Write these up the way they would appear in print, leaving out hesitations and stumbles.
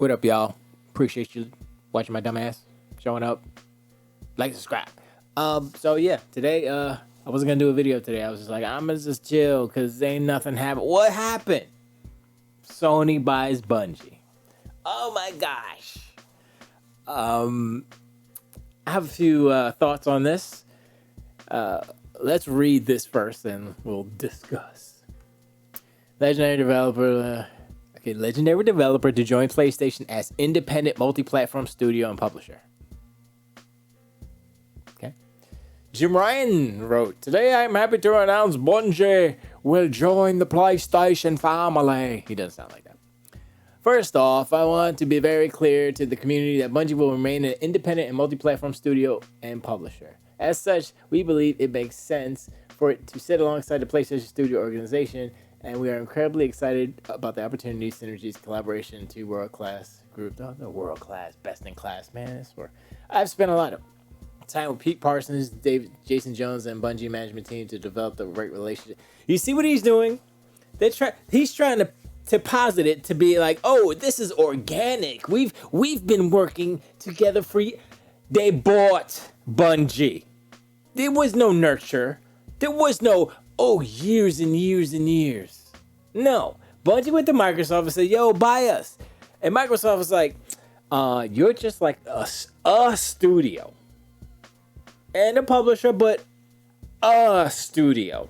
What up, y'all? Appreciate you watching my dumb ass, showing up. Like, subscribe. So yeah, today, I wasn't gonna do a video today. I was just like, I'm gonna just chill, cause ain't nothing happened. What happened? Sony buys Bungie. Oh my gosh. I have a few thoughts on this. Let's read this first, and we'll discuss. Legendary developer to join PlayStation as independent multi-platform studio and publisher. Okay. Jim Ryan wrote, "Today I'm happy to announce Bungie will join the PlayStation family." He doesn't sound like that. First off, I want to be very clear to the community that Bungie will remain an independent and multi-platform studio and publisher. As such, we believe it makes sense for it to sit alongside the PlayStation Studio organization, and we are incredibly excited about the opportunities, synergies, collaboration to world-class group. Oh, the world-class, best-in-class, man. That's where I've spent a lot of time with Pete Parsons, Jason Jones, and Bungie management team to develop the right relationship. You see what he's doing? He's trying to posit it to be like, oh, this is organic. We've been working together for years. They bought Bungie. There was no nurture. There was no, years and years and years. No. Bungie went to Microsoft and said, yo, buy us. And Microsoft was like, you're just like a studio. And a publisher, but a studio.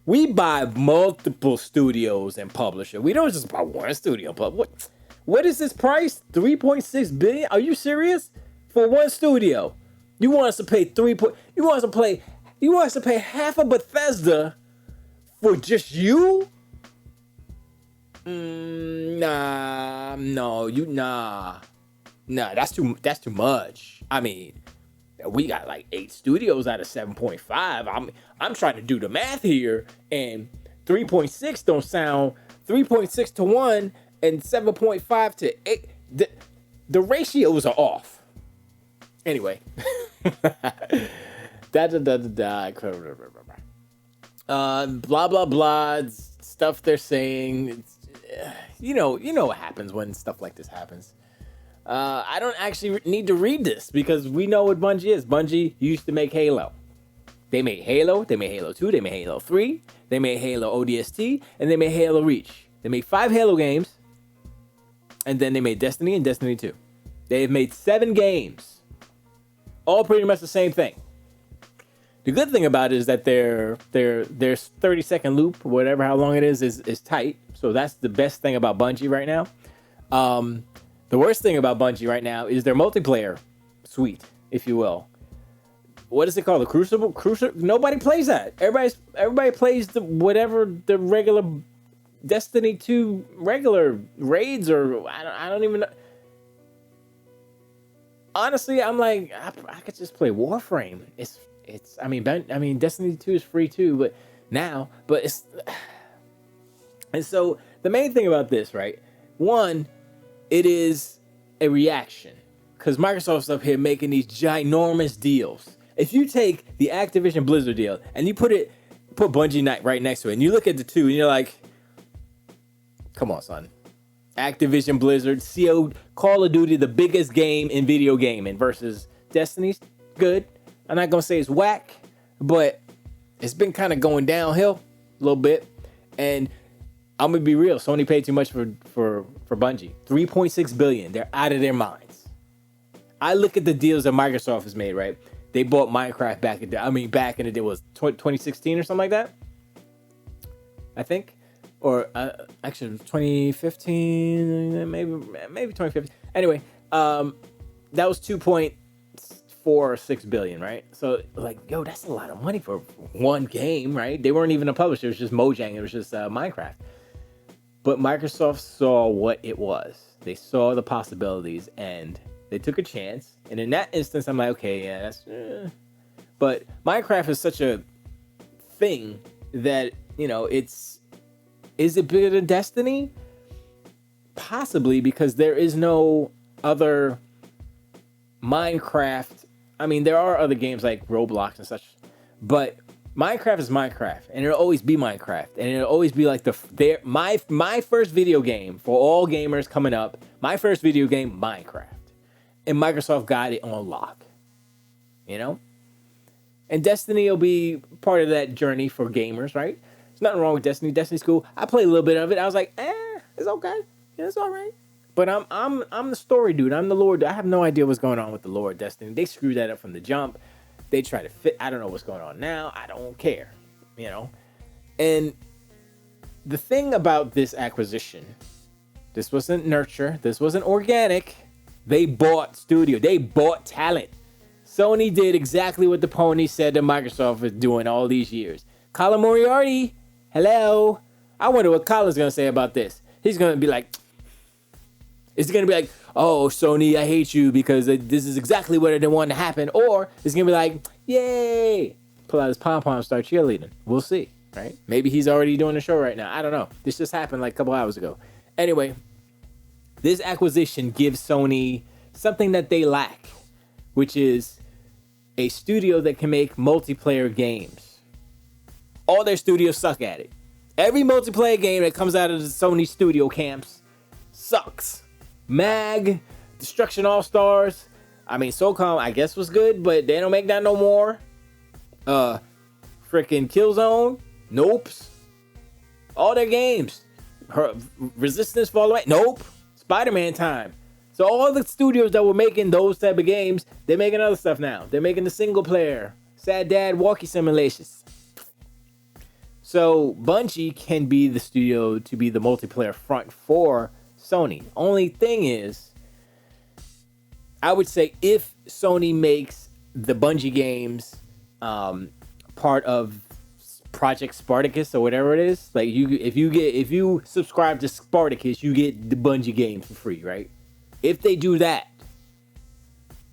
We buy multiple studios and publisher. We don't just buy one studio. But what is this price? $3.6 billion? Are you serious? For one studio? You want us to pay you want us to pay half of Bethesda for just you? Nah, that's too much. I mean, we got like 8 studios out of 7.5. I'm trying to do the math here, and 3.6 don't sound 3.6 to 1 and 7.5 to 8. The ratios are off. Anyway, blah blah blah stuff they're saying. It's, you know what happens when stuff like this happens. I don't actually need to read this because we know what Bungie is. Bungie used to make Halo. They made Halo. They made Halo 2. They made Halo 3. They made Halo ODST, and they made Halo Reach. They made 5 Halo games, and then they made Destiny and Destiny 2. They have made 7 games. All pretty much the same thing. The good thing about it is that their 30-second loop, whatever how long it is tight. So that's the best thing about Bungie right now. The worst thing about Bungie right now is their multiplayer suite, if you will. What is it called? The Crucible? Nobody plays that. Everybody plays the regular Destiny 2 regular raids, or I don't even know. Honestly, I'm like, I could just play Warframe. I mean, Destiny 2 is free too, and so the main thing about this, right? One, it is a reaction because Microsoft's up here making these ginormous deals. If you take the Activision Blizzard deal and you put Bungie right next to it, and you look at the two, and you're like, come on, son. Activision Blizzard, Call of Duty, the biggest game in video gaming, versus Destiny's good. I'm not gonna say it's whack, but it's been kind of going downhill a little bit. And I'm gonna be real, Sony paid too much for Bungie. $3.6 billion. They're out of their minds. I look at the deals that Microsoft has made, right? They bought Minecraft back in the day, was 2016 or something like that, I think. Or actually 2015, maybe 2015. Anyway, that was 2.4 or 6 billion, right? So like, yo, that's a lot of money for one game, right? They weren't even a publisher. It was just Mojang. It was just Minecraft. But Microsoft saw what it was. They saw the possibilities, and they took a chance. And in that instance, I'm like, okay, yeah, that's. But Minecraft is such a thing that, is it bigger than Destiny? Possibly, because there is no other Minecraft. I mean, there are other games like Roblox and such, but Minecraft is Minecraft, and it'll always be Minecraft, and it'll always be like my first video game for all gamers coming up. My first video game, Minecraft. And Microsoft got it on lock. You know? And Destiny will be part of that journey for gamers, right? There's nothing wrong with Destiny. Destiny's cool. I played a little bit of it. I was like, it's okay. Yeah, it's all right. But I'm the story dude. I'm the lore. I have no idea what's going on with the lore of Destiny. They screwed that up from the jump. They try to fit. I don't know what's going on now. I don't care. You know? And the thing about this acquisition, this wasn't nurture. This wasn't organic. They bought studio. They bought talent. Sony did exactly what the Ponies said that Microsoft is doing all these years. Colin Moriarty, hello. I wonder what Colin's going to say about this. He's going to be like, oh, Sony, I hate you because this is exactly what I didn't want to happen. Or it's going to be like, yay. Pull out his pom-pom and start cheerleading. We'll see, right? Maybe he's already doing the show right now. I don't know. This just happened like a couple hours ago. Anyway, this acquisition gives Sony something that they lack, which is a studio that can make multiplayer games. All their studios suck at it. Every multiplayer game that comes out of the Sony studio camps sucks. Mag, Destruction All-Stars, I mean, SOCOM, I guess was good, but they don't make that no more. Freaking Killzone, nope. All their games. Resistance Fall Away, nope. Spider-Man time. So all the studios that were making those type of games, they're making other stuff now. They're making the single player, Sad Dad walkie simulations. So Bungie can be the studio to be the multiplayer front for Sony. Only thing is, I would say if Sony makes the Bungie games part of Project Spartacus or whatever it is, like if you subscribe to Spartacus, you get the Bungie games for free, right? If they do that,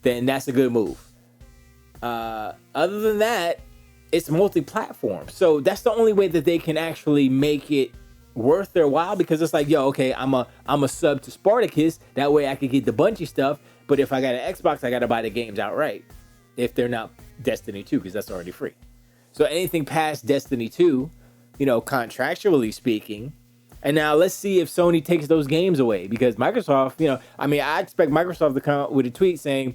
then that's a good move. Other than that, it's multi-platform. So that's the only way that they can actually make it worth their while, because it's like, yo, okay, I'm a sub to Spartacus. That way I could get the Bungie stuff. But if I got an Xbox, I got to buy the games outright. If they're not Destiny 2, because that's already free. So anything past Destiny 2, contractually speaking. And now let's see if Sony takes those games away, because Microsoft, I expect Microsoft to come out with a tweet saying,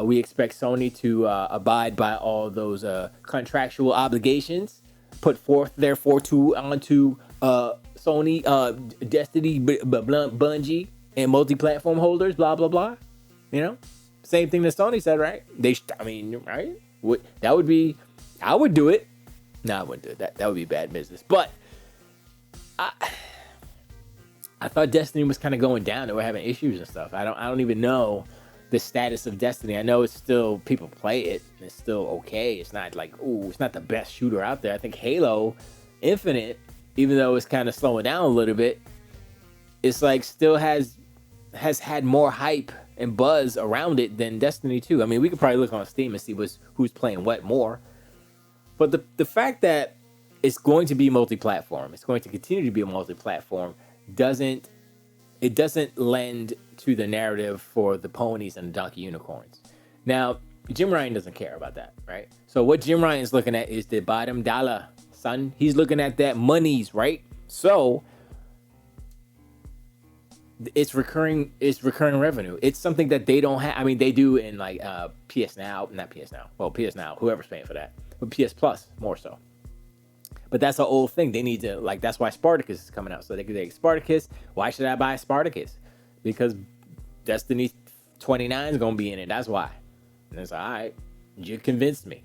we expect Sony to abide by all those contractual obligations put forth, therefore, onto Sony, Destiny, Bungie, and multi-platform holders, blah, blah, blah. Same thing that Sony said, right? Right? That would be, I would do it. No, I wouldn't do it. That would be bad business. But I thought Destiny was kind of going down. They were having issues and stuff. I don't even know the status of Destiny. I know it's still, people play it. It's still okay. It's not like, it's not the best shooter out there. I think Halo Infinite, even though it's kind of slowing down a little bit, it's like still has had more hype and buzz around it than Destiny 2. I mean, we could probably look on Steam and see who's playing what more. But the fact that it's going to be multi-platform, it's going to continue to be a multi-platform, doesn't lend to the narrative for the ponies and the donkey unicorns. Now, Jim Ryan doesn't care about that, right? So what Jim Ryan's looking at is the bottom dollar, son. He's looking at that monies, right? So it's recurring revenue. It's something that they don't have. I mean, they do in like PS Now, not PS Now. Well, PS Now, whoever's paying for that. But PS Plus, more so. But that's an old thing. They need to, that's why Spartacus is coming out. So they can take Spartacus. Why should I buy Spartacus? Because Destiny 29 is going to be in it. That's why. And it's all right. You convinced me,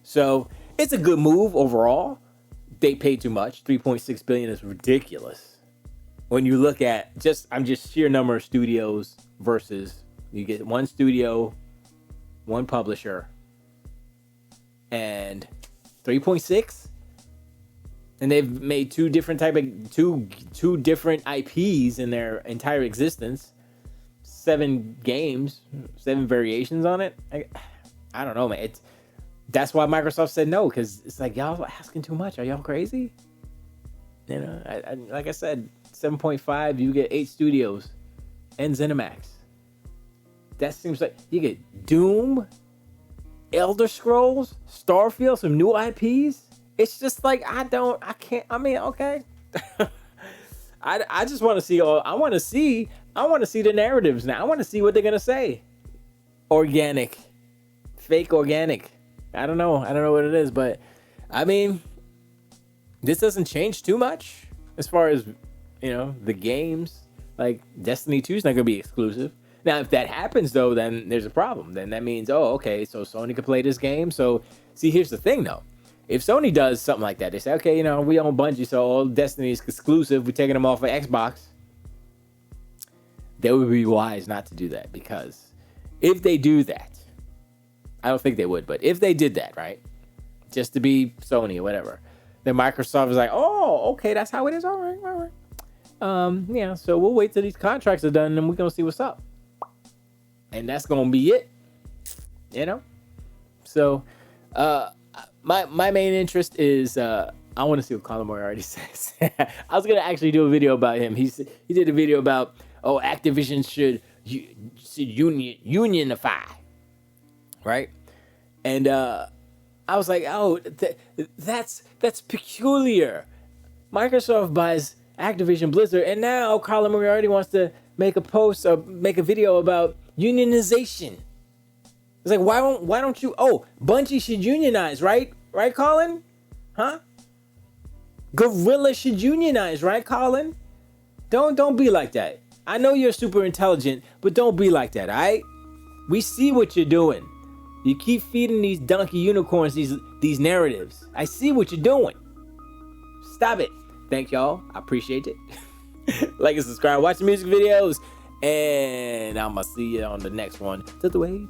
So it's a good move overall. They paid too much. $3.6 billion is ridiculous. When you look at just sheer number of studios versus you get one studio, one publisher, and 3.6. And they've made two different IPs in their entire existence. 7 games, 7 variations on it. I don't know, man. That's why Microsoft said no, because it's like, y'all asking too much. Are y'all crazy? Like I said, 7.5. You get 8 studios and Zenimax. That seems like you get Doom, Elder Scrolls, Starfield, some new IPs. It's just like, okay. I just want to see all. I want to see the narratives now. I want to see what they're gonna say. Organic, fake organic. I don't know what it is, but I mean, this doesn't change too much as far as, you know, the games. Like Destiny 2 is not gonna be exclusive. Now, if that happens though, then there's a problem. Then that means, oh, okay, so Sony can play this game. So see, here's the thing though. If Sony does something like that, they say, okay, you know, we own Bungie, so all Destiny is exclusive. We're taking them off of Xbox. They would be wise not to do that, because if they do that, I don't think they would, but if they did that, right, just to be Sony or whatever, then Microsoft is like, oh, okay, that's how it is. All right. Yeah, so we'll wait till these contracts are done and we're going to see what's up. And that's going to be it, you know? So, my main interest is, I want to see what Colin Moriarty says. I was going to actually do a video about him. He did a video about, oh, Activision should unionify, right? And I was like, oh, that's peculiar. Microsoft buys Activision Blizzard, and now Colin Moriarty wants to make a post or make a video about unionization. It's like, why don't you? Oh, Bungie should unionize, right? Right, Colin? Huh? Gorilla should unionize, right, Colin? Don't be like that. I know you're super intelligent, but don't be like that, all right? We see what you're doing. You keep feeding these donkey unicorns these narratives. I see what you're doing. Stop it. Thank y'all. I appreciate it. Like and subscribe. Watch the music videos. And I'm going to see you on the next one. To the wait.